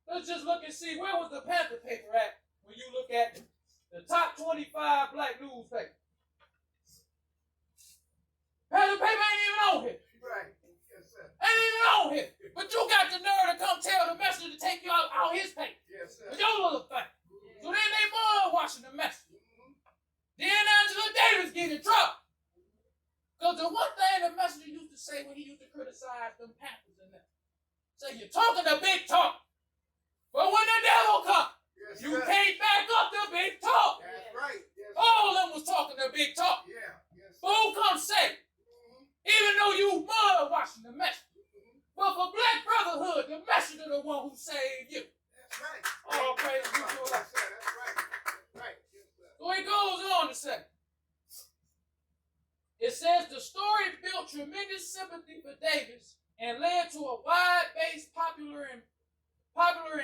Speaker 4: let's just look and see, where was the Panther paper at when you look at the top 25 black newspapers? Panther paper ain't even on here.
Speaker 5: Right. Yes, sir.
Speaker 4: Ain't even on here. But you got the nerve to come tell the messenger to take you out his paper.
Speaker 5: Yes, sir.
Speaker 4: With your little thing. So then they mud washing the messenger. Then Angela Davis get in trouble. Because the one thing the messenger used to say when he used to criticize them Panthers and them, say, you're talking a big talk. But when the devil comes,
Speaker 5: Yes,
Speaker 4: you
Speaker 5: sir.
Speaker 4: can't back up the big talk.
Speaker 5: That's right. Yes, sir.
Speaker 4: All of them was talking the big talk.
Speaker 5: Yeah. Yes, sir.
Speaker 4: But who comes say, even though you mud washing the messenger, but for black brotherhood, the messenger the one who saved you.
Speaker 5: That's right.
Speaker 4: All praise be to
Speaker 5: Yes,
Speaker 4: Allah.
Speaker 5: sir. That's right. That's right. Yes, sir.
Speaker 4: So he goes on to say, it says the story built tremendous sympathy for Davis and led to a wide-based popular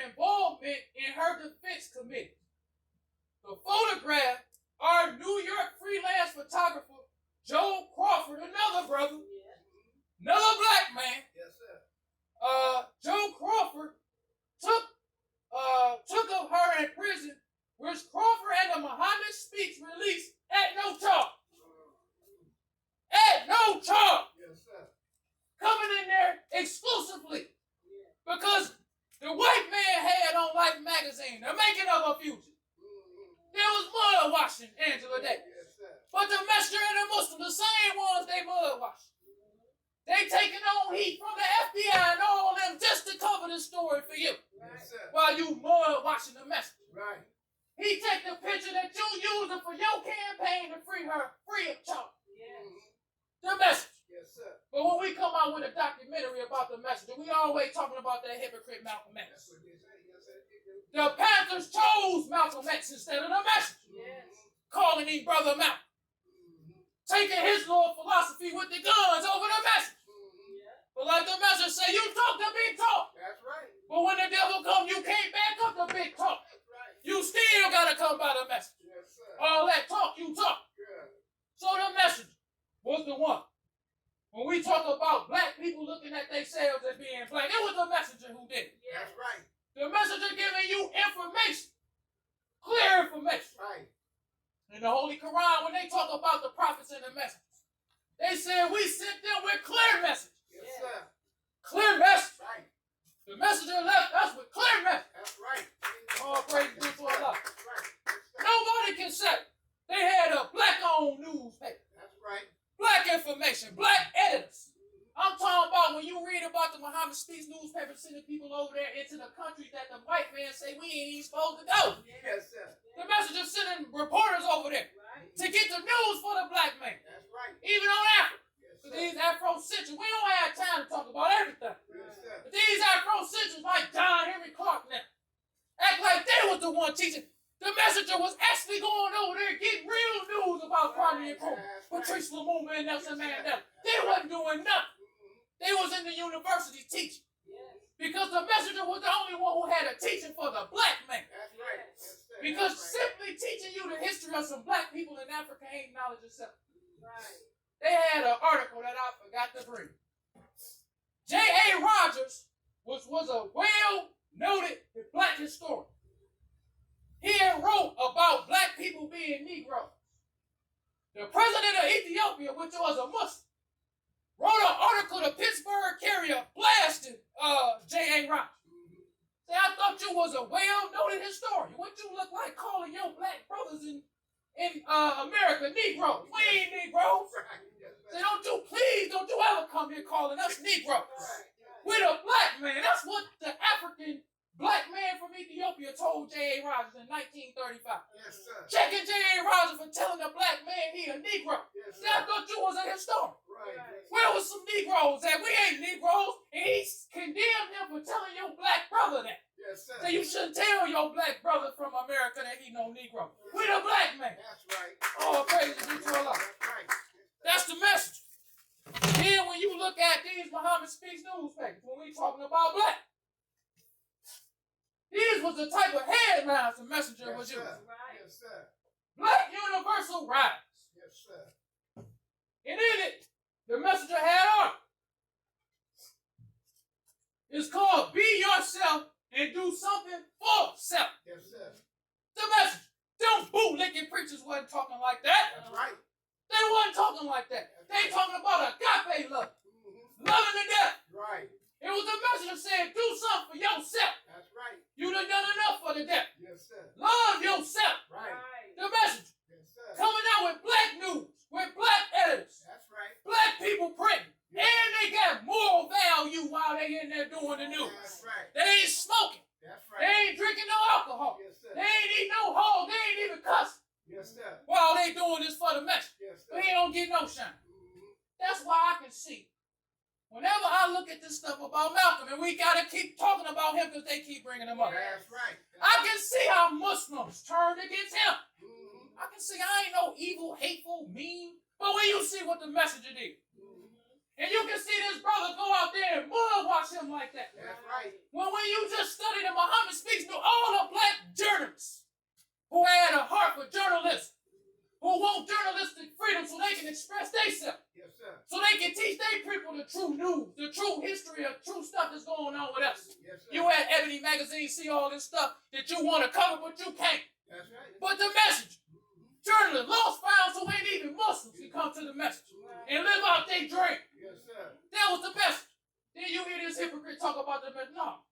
Speaker 4: involvement in her defense committee. The photograph, our New York freelance photographer, Joe Crawford, another brother, another black man,
Speaker 5: Yes, sir.
Speaker 4: Joe Crawford took of her in prison, which Crawford and the Muhammad speech released at no charge. At no charge.
Speaker 5: Yes, sir.
Speaker 4: Coming in there exclusively. Because the white man had on Life magazine, the making of a future. There was mud washing Angela Davis.
Speaker 5: Yes, sir.
Speaker 4: But the messenger and the Muslim, the same ones they mud washing. They taking on heat from the FBI and all of them just to cover the story for you.
Speaker 5: Yes, sir.
Speaker 4: While you mud washing the messenger.
Speaker 5: Right.
Speaker 4: He take the picture that you using for your campaign to free her free of charge. The message.
Speaker 5: Yes, sir.
Speaker 4: But when we come out with a documentary about the messenger, we always talking about that hypocrite Malcolm
Speaker 5: That's
Speaker 4: X.
Speaker 5: what they say. Yes, sir.
Speaker 4: The Panthers chose Malcolm X instead of the messenger. Calling him Brother Malcolm. Taking his little philosophy with the guns over the message. But like the messenger say, you talk the big talk.
Speaker 5: That's right.
Speaker 4: But when the devil come, you can't back up the big talk.
Speaker 5: That's right.
Speaker 4: You still gotta come by the message.
Speaker 5: Yes, sir.
Speaker 4: All that talk, you talk.
Speaker 5: Yeah.
Speaker 4: So the messenger was the one. When we talk about black people looking at themselves as being black, it was the messenger who did it.
Speaker 5: That's right.
Speaker 4: The messenger giving you information. Clear information.
Speaker 5: Right.
Speaker 4: In the Holy Quran, when they talk about the prophets and the messengers, they said we sent them with clear message.
Speaker 5: Yes, sir.
Speaker 4: Clear message.
Speaker 5: Right.
Speaker 4: The messenger left us with clear message.
Speaker 5: That's right.
Speaker 4: All praise be to Allah.
Speaker 5: That's right. Yes, sir.
Speaker 4: Nobody can say they had a black-owned newspaper.
Speaker 5: That's right.
Speaker 4: Black information, black editors. I'm talking about when you read about the Muhammad Speaks newspaper sending people over there into the countries that the white man say we ain't even supposed to go.
Speaker 5: Yes, sir.
Speaker 4: The messenger sending reporters over there to get the news for the black man,
Speaker 5: That's right.
Speaker 4: even on Africa.
Speaker 5: Yes,
Speaker 4: Because
Speaker 5: sir.
Speaker 4: these Afro-centrics, we don't have time to talk about everything.
Speaker 5: Yes, sir.
Speaker 4: But these Afro-centrics like John Henry Clark now act like they was the one teaching. The messenger was actually going over there getting real news about Kwame Nkrumah,
Speaker 5: That's right.
Speaker 4: Patrice Lumumba, and Nelson Mandela. They wasn't doing nothing. They was in the university teaching. Because the messenger was the only one who had a teaching for the black man.
Speaker 5: That's right. Yes, sir.
Speaker 4: Because
Speaker 5: That's right.
Speaker 4: simply teaching you the history of some black people in Africa ain't knowledge itself. They had an article that I forgot to bring. J.A. Rogers was a well-noted black historian. He had wrote about black people being Negroes. The president of Ethiopia, which was a Muslim, wrote an article to Pittsburgh Carrier blasting J.A. Rogers. Say, I thought you was a well-noted historian. What you look like calling your black brothers in America Negroes? We ain't Negroes.
Speaker 5: Right. Yes, sir.
Speaker 4: Say, don't you ever come here calling us Negroes.
Speaker 5: Right.
Speaker 4: We're the black man. That's what the African black man from Ethiopia told J.A. Rogers in 1935.
Speaker 5: Yes, sir.
Speaker 4: Checking J.A. Rogers for telling a black man he a Negro.
Speaker 5: Yes,
Speaker 4: See,
Speaker 5: sir.
Speaker 4: I thought you was a historian.
Speaker 5: Right. Yes,
Speaker 4: Where was some Negroes at? We ain't Negroes. And he condemned him for telling your black brother that.
Speaker 5: Yes, sir.
Speaker 4: So you shouldn't tell your black brother from America that he no Negro. We the black man.
Speaker 5: That's right.
Speaker 4: All praise be to Allah.
Speaker 5: That's right.
Speaker 4: That's the message. Then when you look at these Muhammad Speaks newspapers, when we talking about black, these was the type of headlines the messenger was
Speaker 5: Yes,
Speaker 4: using.
Speaker 5: sir. Yes, sir.
Speaker 4: Black universal rights.
Speaker 5: Yes, sir.
Speaker 4: And in it, the messenger had articles. It's called Be Yourself and Do Something for Self.
Speaker 5: Yes, sir.
Speaker 4: The message. Them bootlicking preachers wasn't talking like that.
Speaker 5: That's right.
Speaker 4: They wasn't talking like that. They talking about agape love.
Speaker 5: Mm-hmm.
Speaker 4: Loving to death.
Speaker 5: Right.
Speaker 4: It was the message that said, do something for yourself.
Speaker 5: That's right.
Speaker 4: You done enough for the death.
Speaker 5: Yes, sir.
Speaker 4: Love yourself.
Speaker 5: Right.
Speaker 4: The message.
Speaker 5: Yes, sir.
Speaker 4: Coming out with black news, with black editors.
Speaker 5: That's right.
Speaker 4: Black people printing. And they got moral value while they in there doing the news.
Speaker 5: That's right.
Speaker 4: They ain't smoking.
Speaker 5: That's
Speaker 4: They
Speaker 5: right.
Speaker 4: ain't drinking no alcohol.
Speaker 5: Yes, sir.
Speaker 4: They ain't eating no hog. They ain't even cussing.
Speaker 5: Yes, sir.
Speaker 4: While they doing this for the message.
Speaker 5: Yes, sir.
Speaker 4: But he don't get no shine.
Speaker 5: Mm-hmm.
Speaker 4: That's why I can see. Whenever I look at this stuff about Malcolm, and we got to keep talking about him because they keep bringing him up.
Speaker 5: That's right.
Speaker 4: I can see how Muslims turned against him.
Speaker 5: Mm-hmm.
Speaker 4: I can see I ain't no evil, hateful, mean. But when you see what the messenger did, and you can see this brother go out there and mud wash him like that.
Speaker 5: That's right.
Speaker 4: When you just study the Muhammad Speaks to all the black journalists who had a heart for journalism, who want journalistic freedom so they can express themselves,
Speaker 5: Yes, sir.
Speaker 4: so they can teach their people the true news, the true history of true stuff that's going on with us.
Speaker 5: Yes, sir.
Speaker 4: You at Ebony Magazine see all this stuff that you want to cover, but you can't.
Speaker 5: That's right.
Speaker 4: But the message, journalists, lost found who ain't even Muslims can come to the message and live out their dream.
Speaker 5: Yes, sir.
Speaker 4: That was the message. Then you hear this hypocrite talk about the message. No.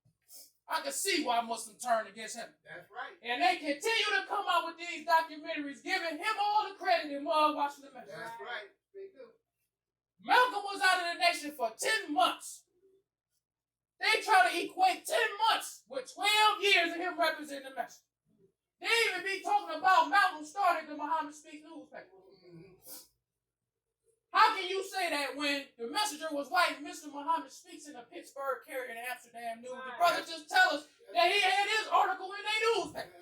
Speaker 4: I can see why Muslims turned against him.
Speaker 5: That's right.
Speaker 4: And they continue to come out with these documentaries, giving him all the credit and mud watching the message.
Speaker 5: That's right. They do.
Speaker 4: Malcolm was out of the nation for 10 months. They try to equate 10 months with 12 years of him representing the message. They even be talking about Malcolm started the Muhammad Speaks newspaper.
Speaker 5: Mm-hmm.
Speaker 4: How can you say that when the messenger was writing Mr. Muhammad Speaks in the Pittsburgh, Carrier, and Amsterdam News? The brother just tell us that he had his article in their newspaper.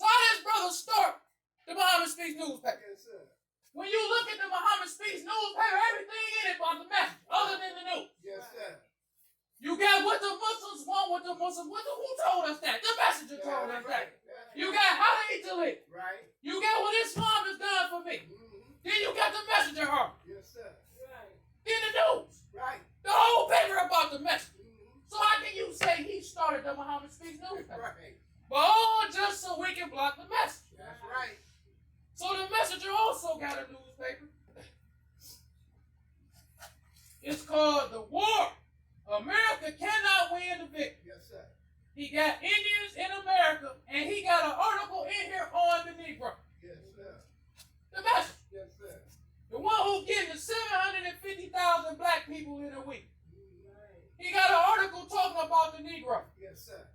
Speaker 4: So how does brother start the Muhammad Speaks newspaper?
Speaker 5: Yes, sir.
Speaker 4: When you look at the Muhammad Speaks newspaper, everything in it about the message, other than the news.
Speaker 5: Yes, sir.
Speaker 4: You got what the Muslims want, what the Muslims, who told us that? The messenger told us that. You got how they eat to live.
Speaker 5: Right.
Speaker 4: You got what Islam has done for me.
Speaker 5: Mm-hmm.
Speaker 4: Then you got the messenger article.
Speaker 5: Yes, sir.
Speaker 4: Then the news.
Speaker 5: Right.
Speaker 4: The whole paper about the message.
Speaker 5: Mm-hmm.
Speaker 4: So how can you say he started the Muhammad Speaks newspaper?
Speaker 5: Right.
Speaker 4: But all just so we can block the message.
Speaker 5: That's right.
Speaker 4: So the messenger also got a newspaper. It's called The War. America cannot win the victory.
Speaker 5: Yes, sir.
Speaker 4: He got Indians in America, and he got an article in here on the Negro.
Speaker 5: Yes, sir.
Speaker 4: The message.
Speaker 5: Yes, sir.
Speaker 4: The one who's getting the 750,000 black people in a week. He got an article talking about the Negro.
Speaker 5: Yes, sir.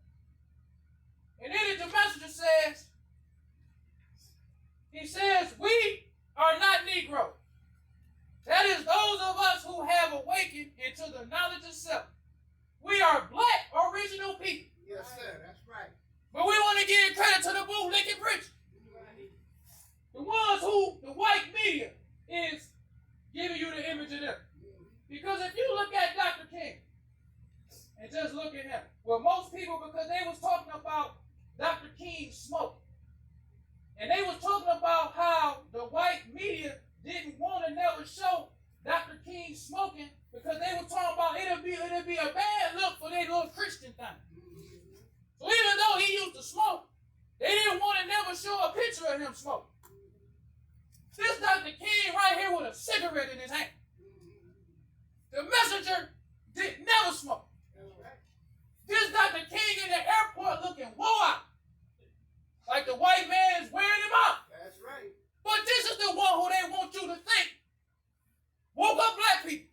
Speaker 4: And then the messenger says, he says, we are not Negro. That is those of us who have awakened into the knowledge of self. We are black original people.
Speaker 5: Yes, sir. That's right.
Speaker 4: But we want to give credit to the bootlicking preachers. The ones who the white media is giving you the image of them. Because if you look at Dr. King and just look at him, well, most people, because they was talking about Dr. King smoking. And they was talking about how the white media didn't want to never show Dr. King smoking because they were talking about it'll be a bad look for their little Christian thing. So even though he used to smoke, they didn't want to never show a picture of him smoking. This Dr. King right here with a cigarette in his hand. The messenger did never smoke.
Speaker 5: That's right.
Speaker 4: This Dr. King in the airport looking wore out. Like the white man is wearing him out.
Speaker 5: That's right.
Speaker 4: But this is the one who they want you to think woke up black people.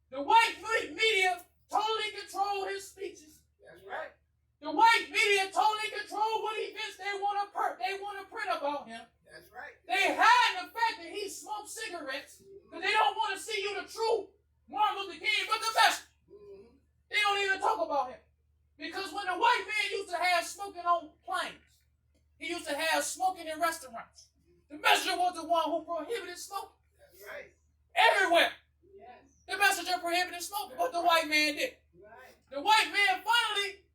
Speaker 4: The white media totally control his speeches.
Speaker 5: That's right.
Speaker 4: The white media totally control what events they want to print about him.
Speaker 5: That's right.
Speaker 4: They hide the fact that he smoked cigarettes because they don't want to see you the true Martin Luther King, but the best. They don't even talk about him. Because when the white man used to have smoking on planes, he used to have smoking in restaurants. The messenger was the one who prohibited smoking.
Speaker 5: That's right.
Speaker 4: Everywhere.
Speaker 5: Yes.
Speaker 4: The messenger prohibited smoking, but the white man did.
Speaker 5: Right.
Speaker 4: The white man finally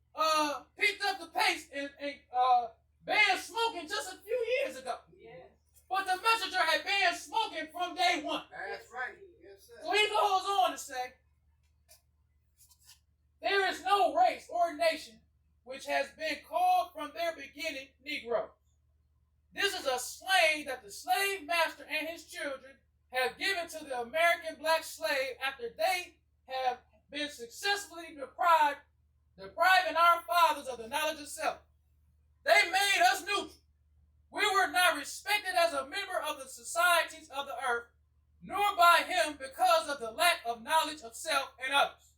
Speaker 4: picked up the pace and banned smoking just a few years ago.
Speaker 5: Yes.
Speaker 4: But the messenger had banned smoking from day one.
Speaker 5: That's right. Yes, sir.
Speaker 4: So he goes on to say, there is the American black slave after they have been successfully depriving our fathers of the knowledge of self. They made us neutral. We were not respected as a member of the societies of the earth, nor by him because of the lack of knowledge of self and others.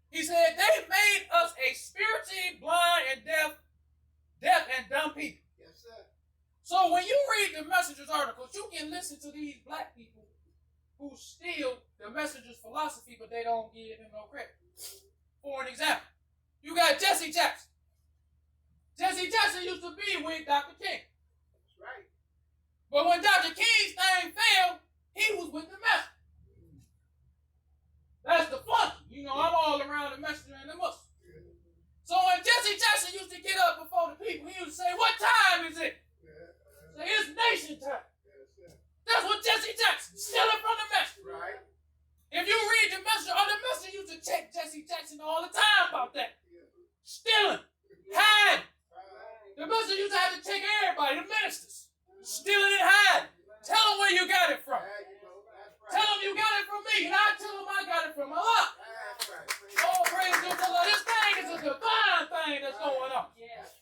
Speaker 4: He said they made us a spiritually blind and deaf and dumb people.
Speaker 5: Yes, sir.
Speaker 4: So when you read the Messenger's articles, you can listen to these black people who steal the Messenger's philosophy, but they don't give him no credit. For an example, you got Jesse Jackson. Jesse Jackson used to be with Dr. King.
Speaker 5: That's right.
Speaker 4: But when Dr. King's thing failed, he was with the Messenger. That's the fun. You know, I'm all around the Messenger and the Muslim. So when Jesse Jackson used to get up before the people, he used to say, "What time is it?" Say, "It's nation time." That's what Jesse Jackson, stealing from the Messenger.
Speaker 5: Right.
Speaker 4: If you read the Messenger, the Messenger used to check Jesse Jackson all the time about that. Stealing, hiding. The Messenger used to have to check everybody, the ministers. Stealing and hiding. Tell them where you got it from. Tell them you got it from me, and I tell them I got it from Allah. Oh, praise the Lord. This thing is a divine thing that's going on.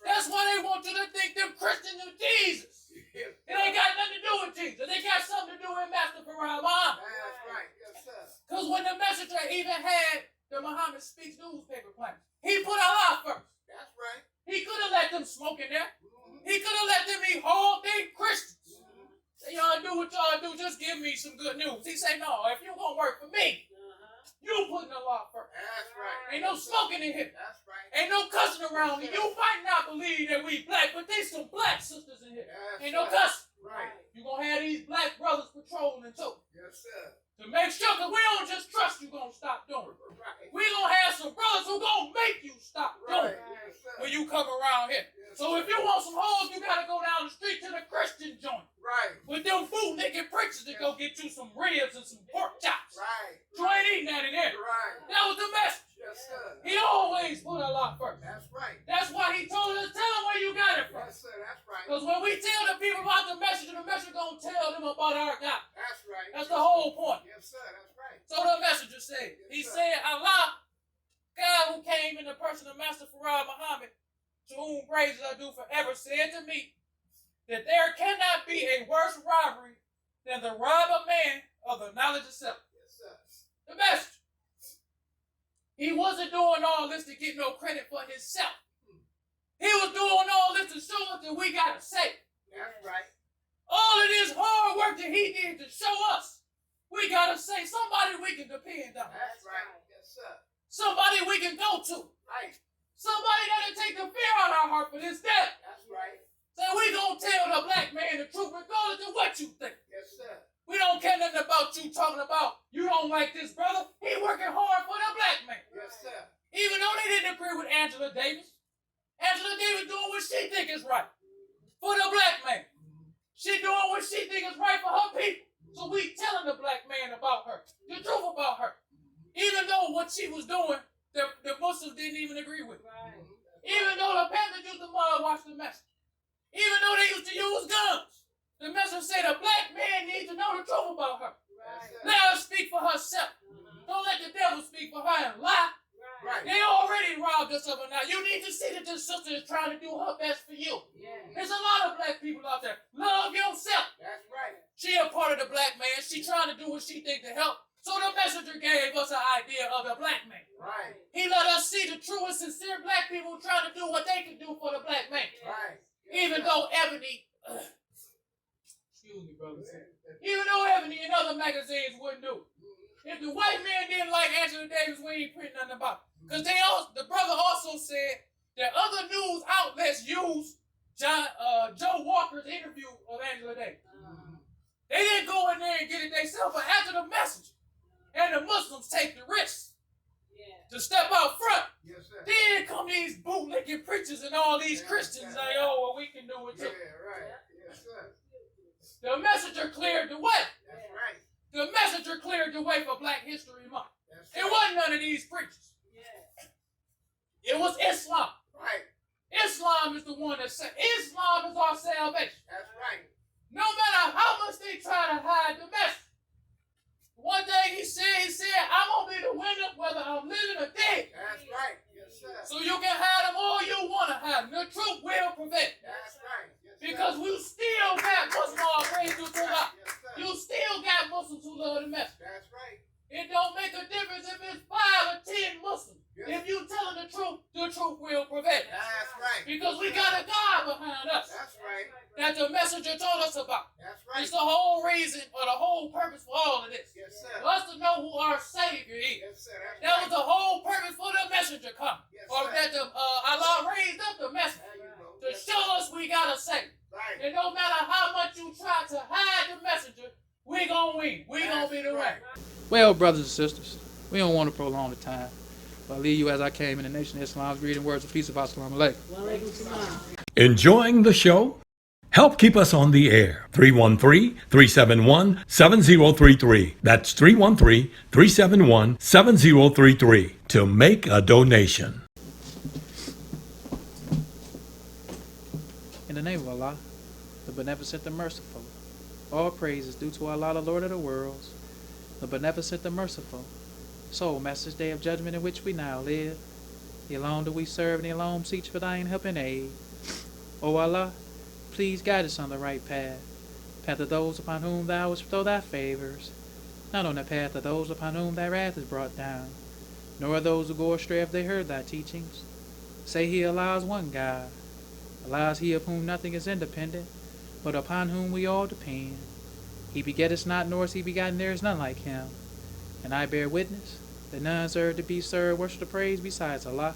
Speaker 4: That's why they want you to think them Christians are Jesus. It ain't got nothing to do with Jesus. They got something to do with Master Farah Muhammad.
Speaker 5: That's right. Yes, sir.
Speaker 4: Because when the Messenger even had the Muhammad Speaks newspaper plan, he put Allah first.
Speaker 5: That's right.
Speaker 4: He could have let them smoke in there. He could have let them eat whole day Christians. Say, y'all do what y'all do, just give me some good news. He said, no, if you're going to work for me, you putting Allah first.
Speaker 5: That's right.
Speaker 4: Ain't no smoking in here.
Speaker 5: That's right.
Speaker 4: Ain't no cussing around me. You might not believe that we black, but there's some black sisters in here. Ain't no cussing.
Speaker 5: Right.
Speaker 4: You're going to have these black brothers patrolling too.
Speaker 5: Yes, sir.
Speaker 4: To make sure, because we don't just trust you going to stop doing it.
Speaker 5: Right.
Speaker 4: We going to have some brothers who going to make you stop doing
Speaker 5: Right.
Speaker 4: it
Speaker 5: Yes, sir.
Speaker 4: when you come around here.
Speaker 5: Yes,
Speaker 4: So if you want some hoes, you got to go down the street to the Christian joint
Speaker 5: Right.
Speaker 4: with them bootlicking preachers to go get you some ribs and some pork chops.
Speaker 5: Right.
Speaker 4: You ain't eating that in there.
Speaker 5: Right.
Speaker 4: That was the message.
Speaker 5: Yes, sir.
Speaker 4: He always put Allah first.
Speaker 5: That's right.
Speaker 4: That's why he told us, tell them where you got it from.
Speaker 5: Yes, sir. That's right.
Speaker 4: Because when we tell the people about the message going to tell them about our God.
Speaker 5: That's right.
Speaker 4: That's the whole point.
Speaker 5: Yes, sir. That's right.
Speaker 4: So the messenger said, he said, Allah, God who came in the person of Master Farah Muhammad, to whom praises I do forever, said to me that there cannot be a worse robbery than the rob a man of the knowledge of self.
Speaker 5: Yes, sir.
Speaker 4: The messenger. He wasn't doing all this to get no credit for himself. He was doing all this to show us that we got to say.
Speaker 5: That's right.
Speaker 4: All of this hard work that he did to show us, we got to say somebody we can depend on.
Speaker 5: That's right. Yes, sir.
Speaker 4: Somebody we can go to.
Speaker 5: Right.
Speaker 4: Somebody that'll take the fear out of our heart for this death.
Speaker 5: That's right.
Speaker 4: So we gonna tell the black man the truth regardless of what you think.
Speaker 5: Yes, sir.
Speaker 4: We don't care nothing about you talking about you don't like this brother. He working hard for the black man.
Speaker 5: Yes, sir.
Speaker 4: Even though they didn't agree with Angela Davis. Angela Davis doing what she think is right for the black man. She doing what she think is right for her people. So we telling the black man about her, the truth about her. Even though what she was doing, the Muslims didn't even agree with.
Speaker 5: Right.
Speaker 4: Even though the Panthers used to mud watch the message. Even though they used to use guns. The message said a black man needs to know the truth about her.
Speaker 5: Right.
Speaker 4: Let her speak for herself. Don't let the devil speak for her and lie.
Speaker 5: Right.
Speaker 4: They already robbed us of her now. You need to see that this sister is trying to do her best for you. There's a lot of black people out there. Love yourself.
Speaker 5: That's right.
Speaker 4: She a part of the black man. She trying to do what she think to help. So the messenger gave us an idea of the black man.
Speaker 5: Right.
Speaker 4: He let us see the true and sincere black people trying to do what they can do for the black man.
Speaker 5: Right.
Speaker 4: Even though Ebony, excuse me, brother. Even though Ebony and other magazines wouldn't do it. If the white man didn't like Angela Davis, we ain't print nothing about it. Because the brother also said that other news outlets use Joe Walker's interview of Angela Davis. They didn't go in there and get it themselves, but after the message, and the Muslims take the risk to step out front.
Speaker 5: Yes, sir.
Speaker 4: Then come these bootlicking preachers and all these Christians say, oh, well, we can do it too.
Speaker 5: Yeah, right. Yes, sir.
Speaker 4: The messenger cleared the way.
Speaker 5: That's right.
Speaker 4: The messenger cleared the way for Black History Month.
Speaker 5: That's
Speaker 4: It
Speaker 5: right.
Speaker 4: wasn't none of these preachers. It was Islam.
Speaker 5: Right.
Speaker 4: Islam is the one that said, Islam is our salvation.
Speaker 5: That's right.
Speaker 4: No matter how much they try to hide the message, One thing he said, I'm going to be the winner whether I'm living or dead.
Speaker 5: That's right. Yes, sir.
Speaker 4: So you can have them all you want to have them. The truth will prevail.
Speaker 5: That's right. Yes, sir.
Speaker 4: Because we still got Muslims all praise to Allah.
Speaker 5: Yes, sir.
Speaker 4: You still got Muslims who love the message.
Speaker 5: That's right.
Speaker 4: It don't make a difference if it's 5 or 10 Muslims.
Speaker 5: Yes.
Speaker 4: If you telling the truth will prevail.
Speaker 5: That's right.
Speaker 4: Because we got a God behind us
Speaker 5: That's right.
Speaker 4: that the messenger told us about.
Speaker 5: That's right.
Speaker 4: It's the whole reason or the whole purpose for all of this.
Speaker 5: Yes, sir.
Speaker 4: For us to know who our Savior is.
Speaker 5: Yes, sir. That's
Speaker 4: That was
Speaker 5: right.
Speaker 4: the whole purpose for the messenger coming.
Speaker 5: Yes,
Speaker 4: Or
Speaker 5: sir.
Speaker 4: that Allah raised up the messenger
Speaker 5: There you go.
Speaker 4: to
Speaker 5: Yes,
Speaker 4: show us we got a Savior.
Speaker 5: right.
Speaker 4: And no matter how much you try to hide the messenger, we gonna win. We gonna be the winner. Well, brothers and sisters, we don't want to prolong the time. But I leave you as I came in the nation of Islam's greeting words of peace. Assalamu alaikum.
Speaker 2: Enjoying the show? Help keep us on the air. 313-371-7033. That's 313-371-7033 to make a donation.
Speaker 4: In the name of Allah, the Beneficent, the Merciful, all praise is due to Allah, the Lord of the worlds, the Beneficent, the Merciful. So, Master's Day of Judgment in which we now live, the alone do we serve, and the alone seek for thine help and aid. O Allah, please guide us on the right path, path of those upon whom thou wouldst bestow thy favors, not on the path of those upon whom thy wrath is brought down, nor are those who go astray if they heard thy teachings. Say he allows one God, allows he of whom nothing is independent, but upon whom we all depend. He begetteth not, nor is he begotten, there is none like him. And I bear witness that none deserve to be served, worship, or praise besides Allah,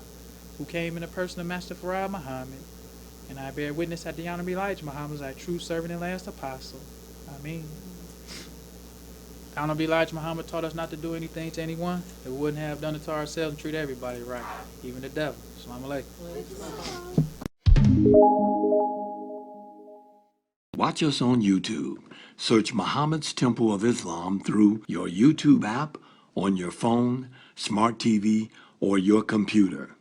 Speaker 4: who came in the person of Master Farad Muhammad. And I bear witness that the Honorable Elijah Muhammad is thy true servant and last apostle. Ameen. The Honorable Elijah Muhammad taught us not to do anything to anyone that we wouldn't have done it to ourselves, and treat everybody right, even the devil. Assalamu alaikum.
Speaker 2: Watch us on YouTube. Search Muhammad's Temple of Islam through your YouTube app, on your phone, smart TV, or your computer.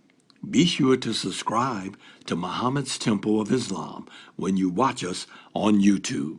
Speaker 2: Be sure to subscribe to Muhammad's Temple of Islam when you watch us on YouTube.